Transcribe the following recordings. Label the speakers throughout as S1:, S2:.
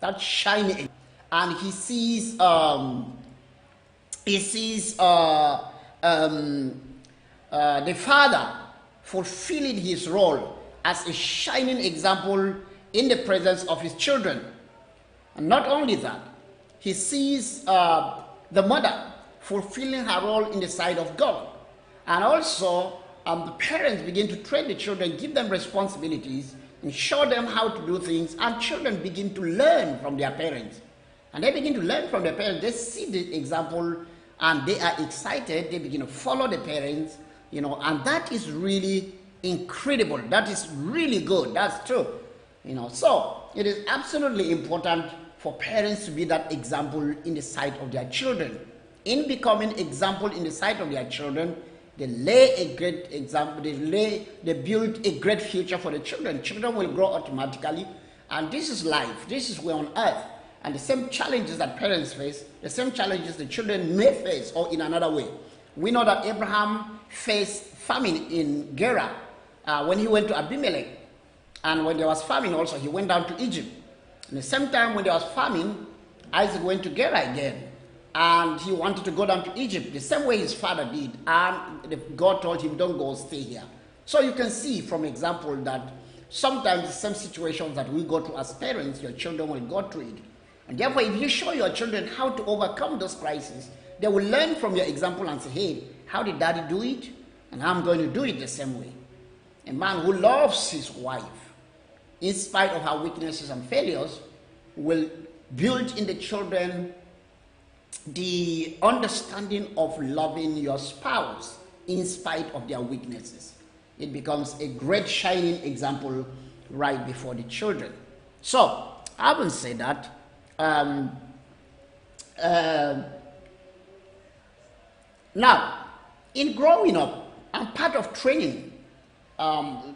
S1: that shining, and he sees the father fulfilling his role as a shining example in the presence of his children. And not only that, he sees the mother fulfilling her role in the sight of God. And also, the parents begin to train the children, give them responsibilities, and show them how to do things, and children begin to learn from their parents. And they begin to learn from their parents. They see the example, and they are excited. They begin to follow the parents, and that is really incredible. That is really good. That's true. So it is absolutely important for parents to be that example in the sight of their children. In becoming example in the sight of their children, they lay a great example. They build a great future for the children. Children will grow automatically, and this is life. This is where on earth. And the same challenges that parents face, the same challenges the children may face, or in another way. We know that Abraham faced famine in Gerar when he went to Abimelech. And when there was famine also, he went down to Egypt. And the same time when there was famine, Isaac went to Gerar again. And he wanted to go down to Egypt, the same way his father did. And God told him, don't go, stay here. So you can see from example that sometimes the same situations that we go through as parents, your children will go through it. And therefore, if you show your children how to overcome those crises, they will learn from your example and say, hey, how did daddy do it? And I'm going to do it the same way. A man who loves his wife, in spite of her weaknesses and failures, will build in the children the understanding of loving your spouse in spite of their weaknesses. It becomes a great shining example right before the children. So, I will say that now, in growing up, and part of training,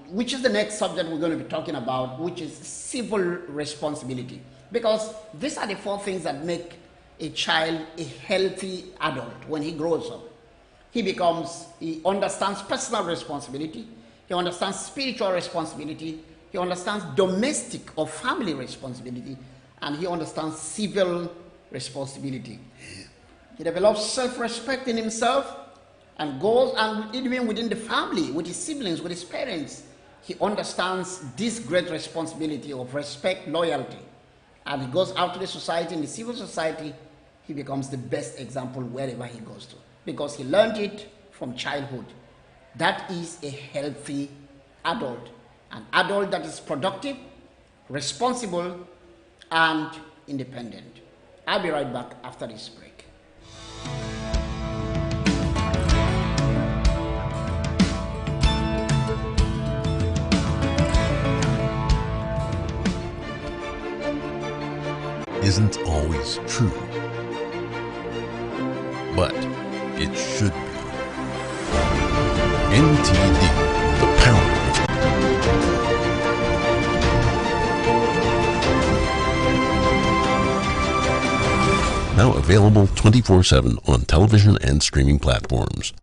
S1: which is the next subject we're going to be talking about, which is civil responsibility. Because these are the 4 things that make a child a healthy adult when he grows up. He understands personal responsibility, he understands spiritual responsibility, he understands domestic or family responsibility, and he understands civil responsibility. He develops self-respect in himself and goes, and even within the family, with his siblings, with his parents, he understands this great responsibility of respect, loyalty. And he goes out to the society, in the civil society, he becomes the best example wherever he goes to, because he learned it from childhood. That is a healthy adult, an adult that is productive, responsible, and independent. I'll be right back after this break.
S2: Isn't always true, but it should be. NTD, the power of now available 24/7 on television and streaming platforms.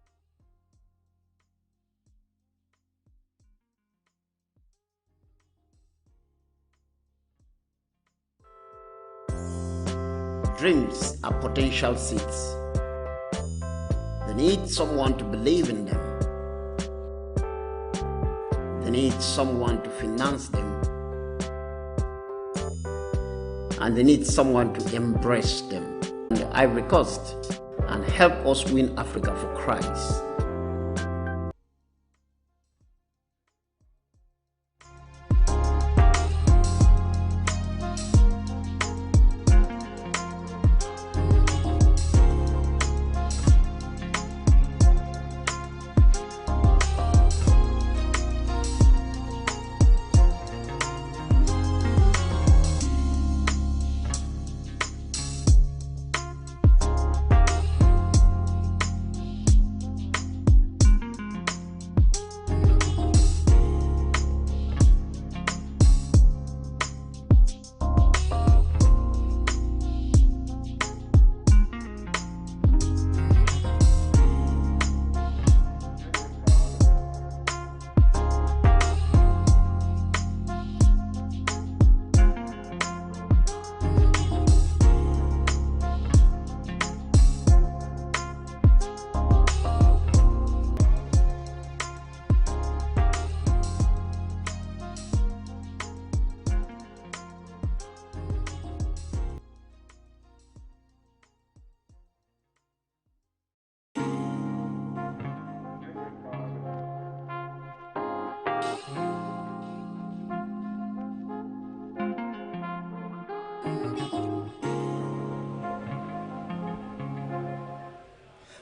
S1: Dreams are potential seeds. They need someone to believe in them. They need someone to finance them. And they need someone to embrace them. And the Ivory Coast, and help us win Africa for Christ.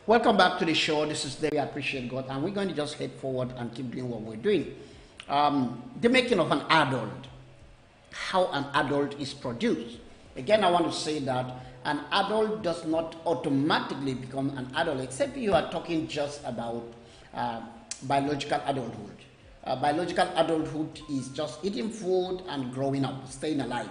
S1: Welcome back to the show. This is David. I appreciate God, and we're going to just head forward and keep doing what we're doing. The making of an adult, how an adult is produced. Again, I want to say that an adult does not automatically become an adult, except you are talking just about biological adulthood. Biological adulthood is just eating food and growing up, staying alive.